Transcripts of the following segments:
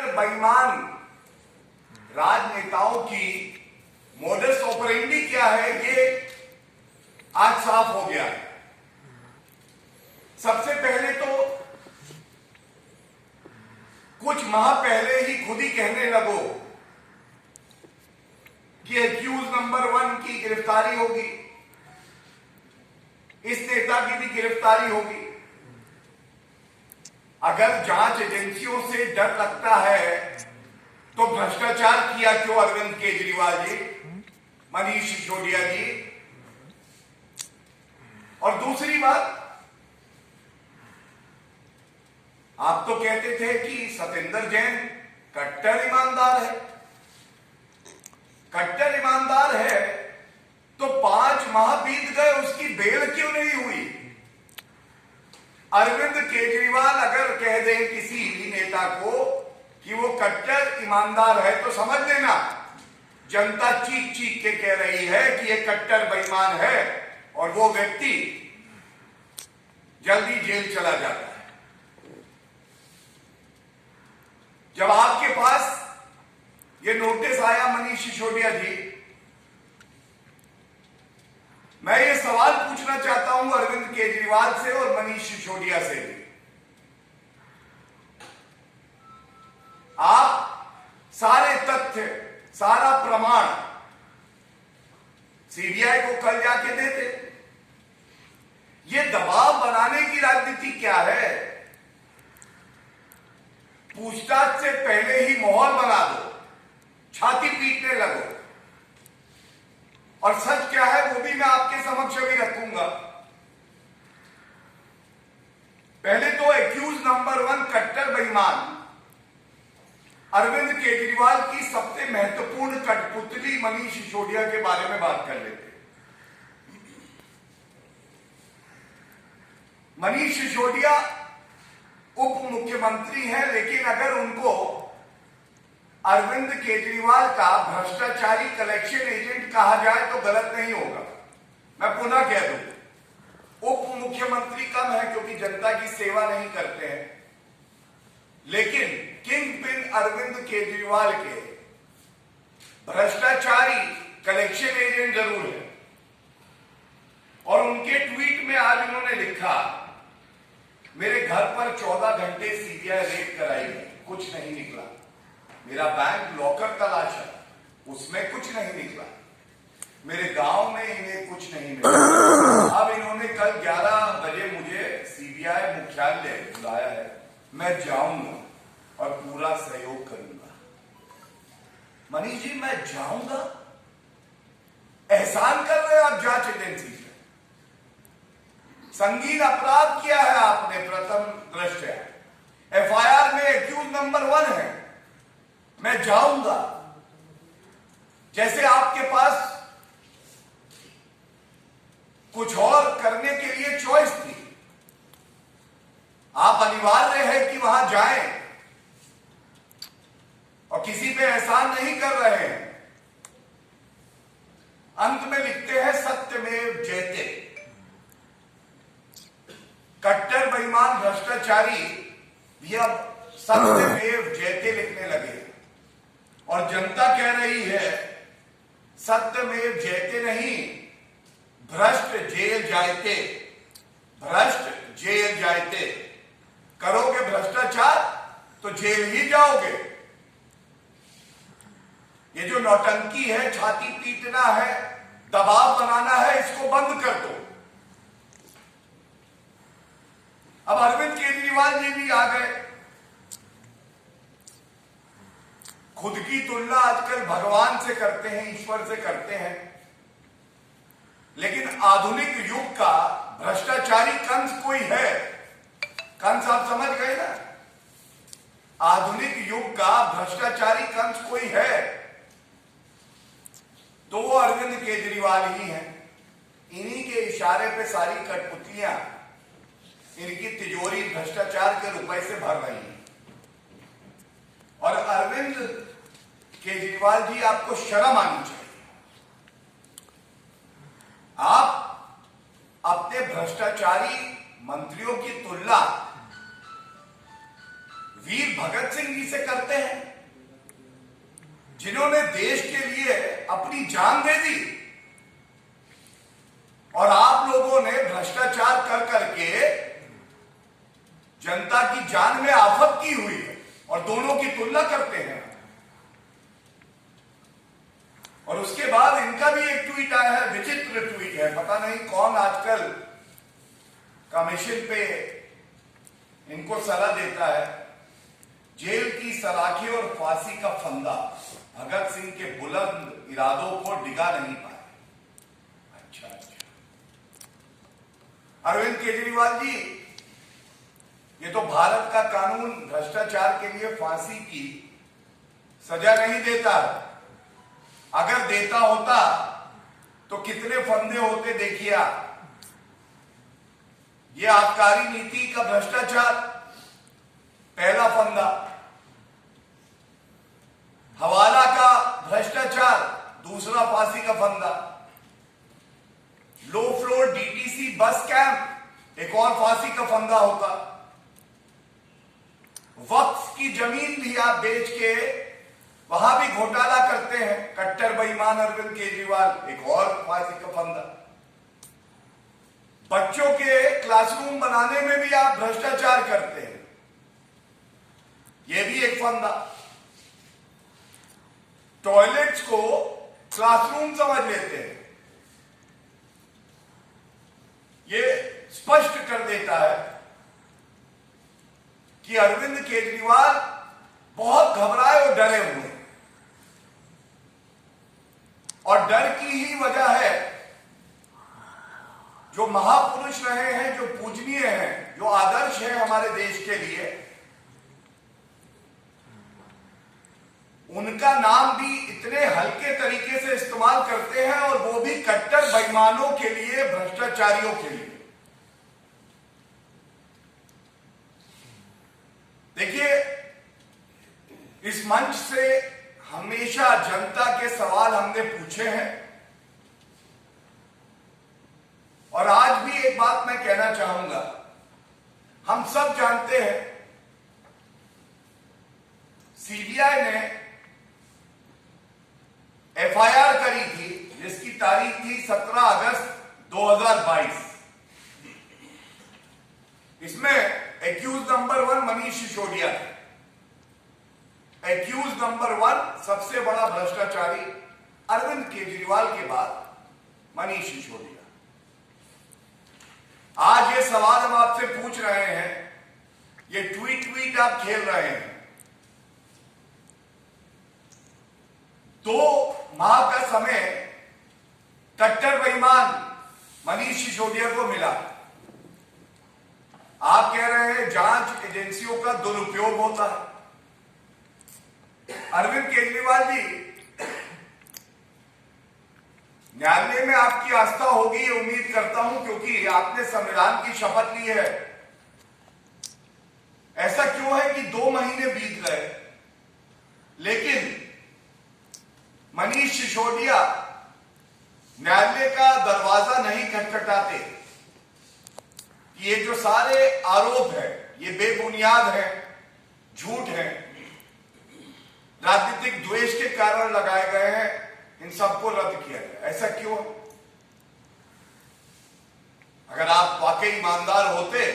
कट्टर बेईमान राजनेताओं की मोडस ऑपरेंडी क्या है, ये आज साफ हो गया है। सबसे पहले तो कुछ माह पहले ही खुद ही कहने लगो कि एक्यूज नंबर 1 की गिरफ्तारी होगी, इस नेता की भी गिरफ्तारी होगी। अगर जांच एजेंसियों से डर लगता है तो भ्रष्टाचार किया क्यों अरविंद केजरीवाल जी, मनीष सिसोदिया जी? और दूसरी बात, आप तो कहते थे कि सतेंद्र जैन कट्टर ईमानदार है। कट्टर ईमानदार है तो 5 माह बीत गए, उसकी बेल क्यों नहीं हुई? अरविंद केजरीवाल अगर कह दें किसी भी नेता को कि वो कट्टर ईमानदार है तो समझ लेना जनता चीख चीख के कह रही है कि ये कट्टर बेईमान है और वो व्यक्ति जल्दी जेल चला जाता है। जब आपके पास ये नोटिस आया मनीष सिसोदिया जी, मैं ये सवाल पूछना चाहता हूं अरविंद केजरीवाल से और मनीष सिसोदिया से भी। आप सारे तथ्य, सारा प्रमाण सीबीआई को कल जाके देते। ये दबाव बनाने की राजनीति क्या है? पूछताछ से पहले ही माहौल बना दो, छाती पीटने लगो, और सच क्या है वो भी मैं आपके समक्ष भी रखूंगा। पहले तो एक्यूज नंबर 1 कट्टर बेईमान अरविंद केजरीवाल की सबसे महत्वपूर्ण कठपुतली मनीष सिसोदिया के बारे में बात कर लेते। मनीष सिसोदिया उप मुख्यमंत्री हैं, लेकिन अगर उनको अरविंद केजरीवाल का भ्रष्टाचारी कलेक्शन एजेंट कहा जाए तो गलत नहीं होगा। मैं पुनः कह दूं, उप मुख्यमंत्री कम है क्योंकि जनता की सेवा नहीं करते हैं, लेकिन किंग पिन अरविंद केजरीवाल के भ्रष्टाचारी कलेक्शन एजेंट जरूर है। और उनके ट्वीट में आज उन्होंने लिखा, मेरे घर पर 14 घंटे सीबीआई रेड कराई गई, कुछ नहीं निकला। मेरा बैंक लॉकर तलाशा, उसमें कुछ नहीं निकला। मेरे गांव में इन्हें कुछ नहीं मिला। अब इन्होंने कल 11 बजे मुझे सीबीआई मुख्यालय बुलाया है, मैं जाऊंगा और पूरा सहयोग करूंगा। मनीष जी, मैं जाऊंगा? एहसान कर रहे हो आप जांच एजेंसी से। संगीन अपराध किया है आपने प्रथम दृष्टया। एफआईआर में एक्यूज नंबर 1 है, मैं जाऊंगा। जैसे आपके पास कुछ और करने के लिए चॉइस थी, आप अनिवार्य है कि वहां जाएं और किसी पे एहसान नहीं कर रहे हैं। अंत में लिखते हैं सत्यमेव जयते। कट्टर बेईमान भ्रष्टाचारी भी अब सत्यमेव जयते लिखने लगे और जनता कह रही है सत्यमेव जयते नहीं, भ्रष्ट जेल जायते। भ्रष्ट जेल जायते। करोगे भ्रष्टाचार तो जेल ही जाओगे। ये जो नौटंकी है, छाती पीटना है, दबाव बनाना है, इसको बंद कर दो। अब अरविंद केजरीवाल जी भी आ गए। खुद की तुलना आजकल भगवान से करते हैं, ईश्वर से करते हैं, लेकिन आधुनिक युग का भ्रष्टाचारी कंस कोई है? कंस आप समझ गए ना? आधुनिक युग का भ्रष्टाचारी कंस कोई है तो वो अरविंद केजरीवाल ही हैं। इन्हीं के इशारे पे सारी कठपुतलियां इनकी तिजोरी भ्रष्टाचार के रुपए से भर रही है। और अरविंद केजरीवाल जी, आपको शर्म आनी चाहिए। आप अपने भ्रष्टाचारी मंत्रियों की तुलना वीर भगत सिंह जी से करते हैं। जिन्होंने देश के लिए अपनी जान दे दी, और आप लोगों ने भ्रष्टाचार कर करके जनता की जान में आफत की हुई है, और दोनों की तुलना करते हैं। और उसके बाद इनका भी एक ट्वीट आया है, विचित्र ट्वीट है, पता नहीं कौन आजकल कमीशन पे इनको सलाह देता है। जेल की सलाखें और फांसी का फंदा, भगत सिंह के बुलंद इरादों को डिगा नहीं पाए। अच्छा अच्छा, अरविंद केजरीवाल जी, ये तो भारत का कानून भ्रष्टाचार के लिए फांसी की सजा नहीं देता। अगर देता होता तो कितने फंदे होते देखिए आप। ये आबकारी नीति का भ्रष्टाचार पहला फंदा, हवाला का भ्रष्टाचार दूसरा फांसी का फंदा, low floor DTC bus camp एक और फांसी का फंदा होता, वक्फ की जमीन भी आप बेच के वहां भी घोटाला करते हैं कट्टर बेईमान अरविंद केजरीवाल, एक और फांसी का फंदा, बच्चों के क्लासरूम बनाने में भी आप भ्रष्टाचार करते हैं, यह भी एक फंदा, टॉयलेट्स को क्लासरूम समझ लेते हैं। यह स्पष्ट कर देता है कि अरविंद केजरीवाल बहुत घबराए और डरे हुए हैं, और डर की ही वजह है जो महापुरुष रहे हैं, जो पूजनीय हैं, जो आदर्श हैं हमारे देश के लिए, उनका नाम भी इतने हल्के तरीके से इस्तेमाल करते हैं, और वो भी कट्टर बेईमानों के लिए, भ्रष्टाचारियों के लिए। देखिए, इस मंच से हमेशा जनता के सवाल हमने पूछे हैं, और आज भी एक बात मैं कहना चाहूंगा। हम सब जानते हैं सीबीआई ने एफआईआर करी थी जिसकी तारीख थी 17 अगस्त 2022। इसमें एक्यूज नंबर 1 मनीष सिसोदिया है। एक्यूज नंबर 1 सबसे बड़ा भ्रष्टाचारी अरविंद केजरीवाल के बाद मनीष सिसोदिया। आज ये सवाल हम आपसे पूछ रहे हैं, ये ट्वीट आप खेल रहे हैं। 2 माह का समय कट्टर बेईमान मनीष सिसोदिया को मिला। आप कह रहे हैं जांच एजेंसियों का दुरुपयोग होता है। अरविंद केजरीवाल जी, न्यायालय में आपकी आस्था होगी ये उम्मीद करता हूं, क्योंकि आपने संविधान की शपथ ली है। ऐसा क्यों है कि 2 महीने बीत गए लेकिन मनीष सिसोदिया न्यायालय का दरवाजा नहीं खटखटाते? ये जो सारे आरोप है ये बेबुनियाद है, झूठ है, राजनीतिक द्वेष के कारण लगाए गए हैं, इन सबको रद्द किया जाए। ऐसा क्यों? अगर आप वाकई ईमानदार होते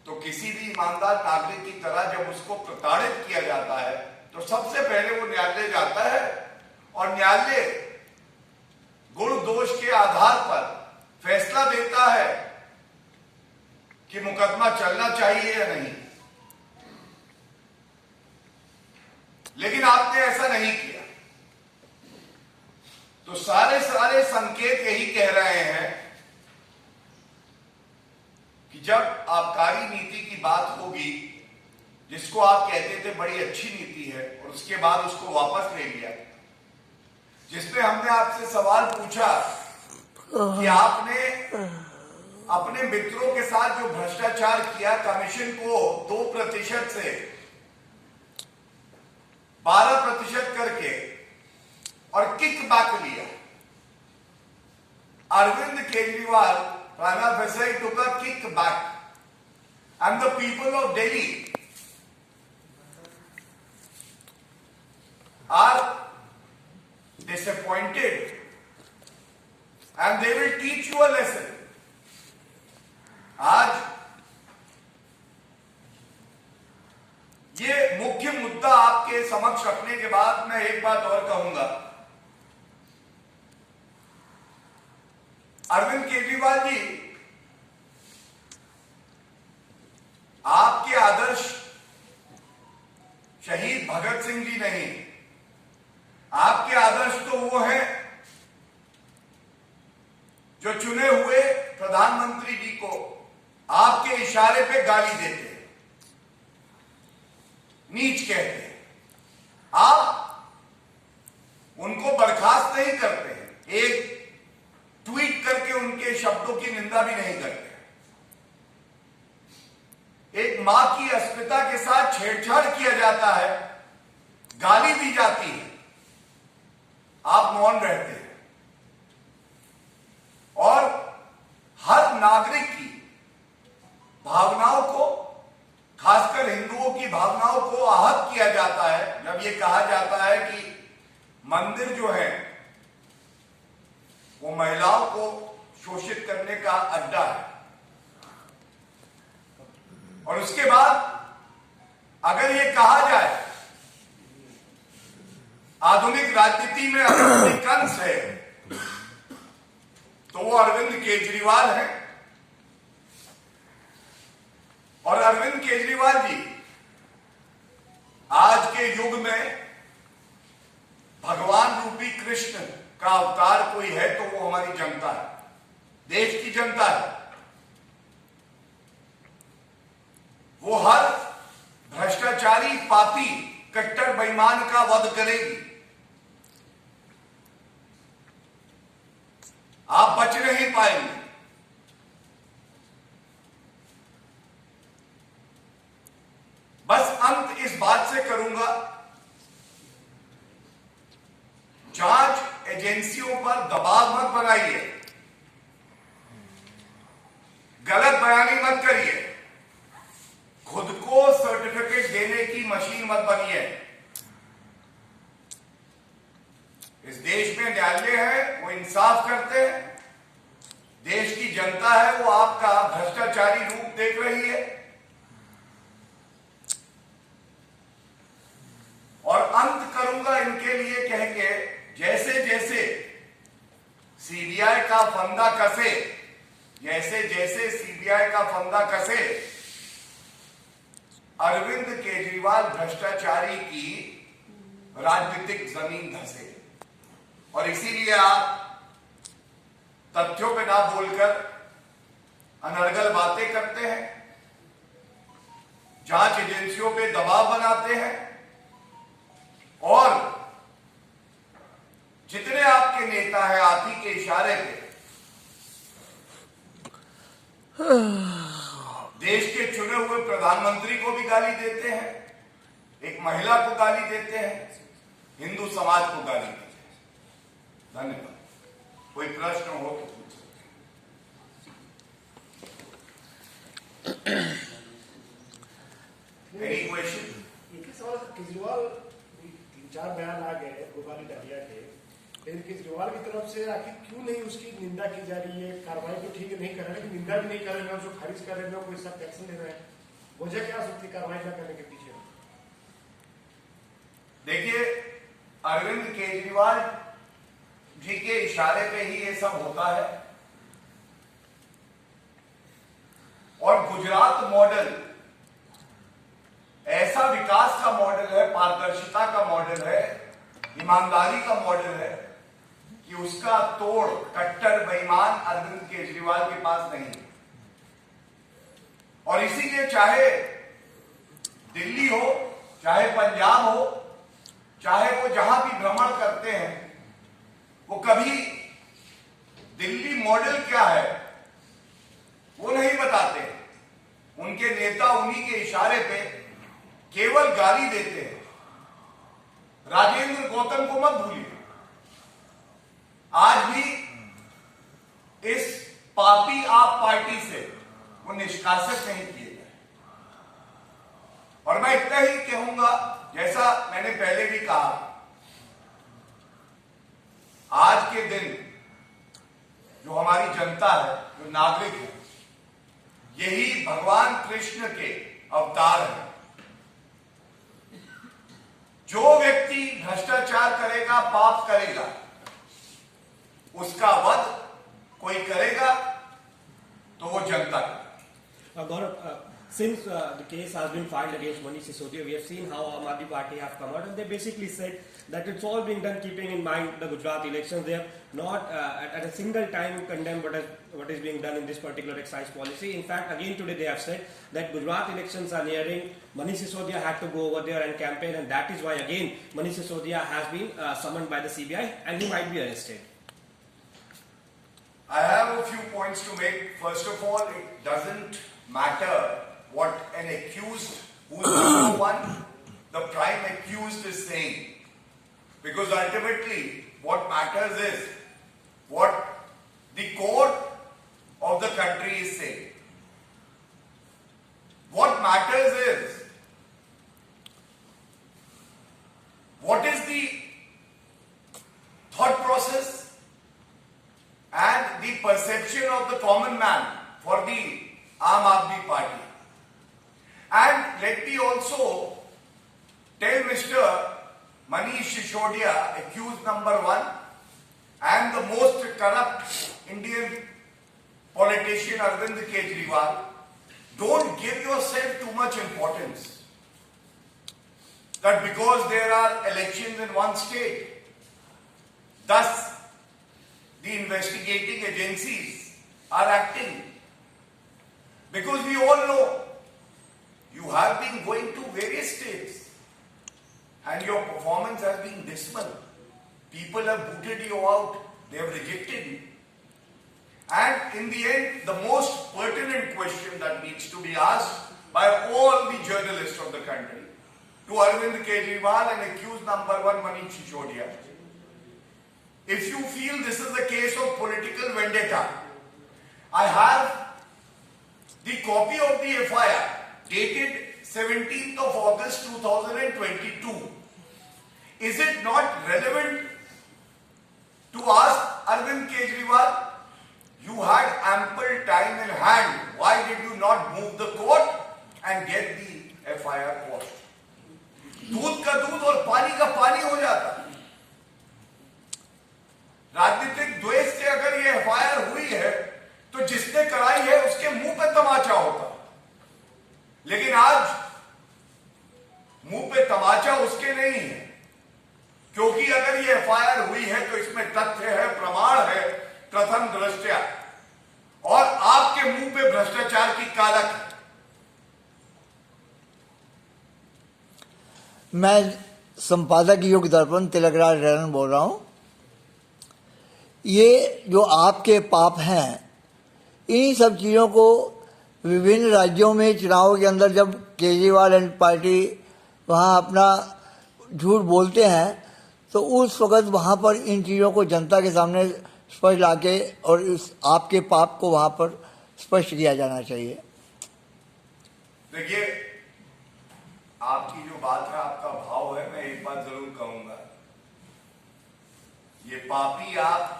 तो किसी भी ईमानदार नागरिक की तरह जब उसको प्रताड़ित किया जाता है तो सबसे पहले वो न्यायालय जाता है, और न्यायालय गुण दोष के आधार पर फैसला देता है कि मुकदमा चलना चाहिए या नहीं। लेकिन आपने ऐसा नहीं किया। तो सारे संकेत यही कह रहे हैं कि जब आबकारी नीति की बात होगी, जिसको आप कहते थे बड़ी अच्छी नीति है, और उसके बाद उसको वापस ले लिया, जिसमें हमने आपसे सवाल पूछा कि आपने अपने मित्रों के साथ जो भ्रष्टाचार किया, कमीशन को 2% से 12% करके और किक बैक लिया। Arvind Kejriwal prima facie took a kick back, and the people of Delhi disappointed and they will teach you a lesson. आज ये मुख्य मुद्दा आपके समक्ष रखने के बाद मैं एक बात और कहूंगा। अरविंद केजरीवाल जी, आपके आदर्श शहीद भगत सिंह जी नहीं, आपके आदर्श तो वो हैं जो चुने हुए प्रधानमंत्री जी को आपके इशारे पे गाली देते हैं, नीच कहते हैं। आप उनको बर्खास्त नहीं करते हैं, एक ट्वीट करके उनके शब्दों की निंदा भी नहीं करते। एक मां की अस्मिता के साथ छेड़छाड़ किया जाता है, गाली दी जाती है, आप मौन रहते हैं। और हर नागरिक की भावनाओं को, खासकर हिंदुओं की भावनाओं को आहत किया जाता है जब ये कहा जाता है कि मंदिर जो है वो महिलाओं को शोषित करने का अड्डा है। और उसके बाद अगर ये कहा जाए आधुनिक राजनीति में अगर कंस है तो वो अरविंद केजरीवाल है। और अरविंद केजरीवाल जी, आज के युग में भगवान रूपी कृष्ण का अवतार कोई है तो वो हमारी जनता है, देश की जनता है। वो हर भ्रष्टाचारी, पापी, कट्टर बेईमान का वध करेगी। आप बच नहीं पाएंगे। बस अंत इस बात से करूंगा, जांच एजेंसियों पर दबाव मत बनाइए, गलत बयानी मत करिए, खुद को सर्टिफिकेट देने की मशीन मत बनिए। इस देश में न्यायालय है, वो इंसाफ करते हैं। देश की जनता है, वो आपका भ्रष्टाचारी रूप देख रही है। और अंत करूंगा इनके लिए कह के, जैसे जैसे सीबीआई का फंदा कसे, जैसे जैसे सीबीआई का फंदा कसे, अरविंद केजरीवाल भ्रष्टाचारी की राजनीतिक जमीन धंसे। और इसीलिए आप तथ्यों पे ना बोलकर अनर्गल बातें करते हैं, जांच एजेंसियों पे दबाव बनाते हैं, और जितने आपके नेता हैं आप ही के इशारे पे देश के चुने हुए प्रधानमंत्री को भी गाली देते हैं, एक महिला को गाली देते हैं, हिंदू समाज को गाली देते हैं। धन्यवाद। कोई प्रश्न हो तो पूछ सकते हैं। Any question? केजरीवाल 3-4 बयान आ गए गोपाली डालिया के, लेकिन केजरीवाल की तरफ से आखिर क्यों नहीं उसकी निंदा की जा रही है? कार्रवाई तो ठीक है नहीं कर रहे, लेकिन निंदा भी नहीं कर रहे हैं, उसको खारिज कर रहे हैं, कोई सख्त एक्शन ले रहे हैं। वजह क्या सकती है कार्रवाई न करने के पीछे? देखिए, अरविंद केजरीवाल जी के इशारे पे ही ये सब होता है। और गुजरात मॉडल ऐसा विकास का मॉडल है, पारदर्शिता का मॉडल है, ईमानदारी का मॉडल है कि उसका तोड़ कट्टर बेईमान अरविंद केजरीवाल के पास नहीं है। और इसीलिए चाहे दिल्ली हो, चाहे पंजाब हो, चाहे वो जहां भी भ्रमण करते हैं, वो कभी दिल्ली मॉडल क्या है वो नहीं बताते। उनके नेता उन्हीं के इशारे पे केवल गाली देते हैं। राजेंद्र गौतम को मत भूलिए, आज भी इस पापी आप पार्टी से वो निष्कासित नहीं किए गए। और मैं इतना ही कहूंगा, जैसा मैंने पहले भी कहा आज के दिन जो हमारी जनता है, जो नागरिक है, यही भगवान कृष्ण के अवतार हैं। जो व्यक्ति भ्रष्टाचार करेगा, पाप करेगा, उसका वध कोई करेगा तो वो जनता करेगा। Gaurav, since the case has been filed against Manish Sisodia, we have seen how Aam Aadmi Party have come out and they basically said that it's all been done keeping in mind the Gujarat elections. They have not at a single time condemned what is being done in this particular excise policy. In fact, again today they have said that Gujarat elections are nearing. Manish Sisodia had to go over there and campaign, and that is why again Manish Sisodia has been summoned by the CBI and he might be arrested. I have a few points to make. First of all, it doesn't matter what an accused, who's number one, the prime accused is saying. Because ultimately, what matters is what the court of the country is saying. What matters is what is the thought process and the perception of the common man for the Aam Aadmi Party. And let me also tell Mr. Manish Sisodia, accused number one, and the most corrupt Indian politician Arvind Kejriwal, don't give yourself too much importance. That because there are elections in one state, thus the investigating agencies are acting. Because we all know you have been going to various states and your performance has been dismal. People have booted you out, they have rejected you. And in the end, the most pertinent question that needs to be asked by all the journalists of the country to Arvind Kejriwal and accused number one Manish Sisodia. If you feel this is a case of political vendetta, I have the copy of the FIR dated 17th of August 2022. Is it not relevant to ask Arvind Kejriwal? You had ample time in hand. Why did you not move the court and get the FIR quashed? दूध का दूध और पानी का पानी हो जाता। राजनीतिक द्वेष से अगर ये एफआईआर हुई है तो जिसने कराई है उसके मुंह पे तमाचा होता, लेकिन आज मुंह पे तमाचा उसके नहीं है, क्योंकि अगर ये एफआईआर हुई है तो इसमें तथ्य है, प्रमाण है, प्रथम दृष्टया, और आपके मुंह पे भ्रष्टाचार की कालक है। मैं संपादक योग दर्पण तिलकराज रैन बोल रहा हूं। ये जो आपके पाप हैं, इन सब चीज़ों को विभिन्न राज्यों में चुनावों के अंदर जब केजरीवाल एंड पार्टी वहाँ अपना झूठ बोलते हैं तो उस वक़्त वहाँ पर इन चीज़ों को जनता के सामने स्पष्ट लाके और इस आपके पाप को वहाँ पर स्पष्ट किया जाना चाहिए। देखिए, आपकी जो बात है, आपका भाव है, मैं एक बात जरूर कहूंगा, ये पापी आप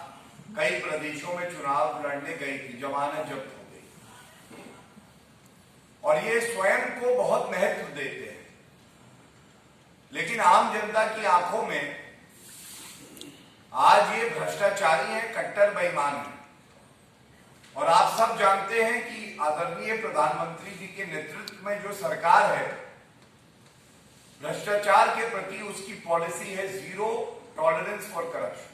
कई प्रदेशों में चुनाव लड़ने गई थी, जमानत जब्त हो गई, और ये स्वयं को बहुत महत्व देते हैं, लेकिन आम जनता की आंखों में आज ये भ्रष्टाचारी हैं, कट्टर बेईमान हैं। और आप सब जानते हैं कि आदरणीय प्रधानमंत्री जी के नेतृत्व में जो सरकार है, भ्रष्टाचार के प्रति उसकी पॉलिसी है जीरो टॉलरेंस फॉर करप्शन।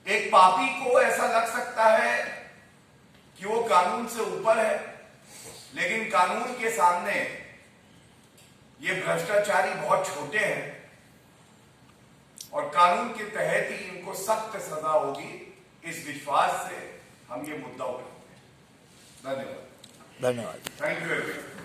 एक पापी को ऐसा लग सकता है कि वो कानून से ऊपर है, लेकिन कानून के सामने ये भ्रष्टाचारी बहुत छोटे हैं और कानून के तहत ही इनको सख्त सजा होगी, इस विश्वास से हम ये मुद्दा उठाते हैं। धन्यवाद। धन्यवाद। Thank you everyone.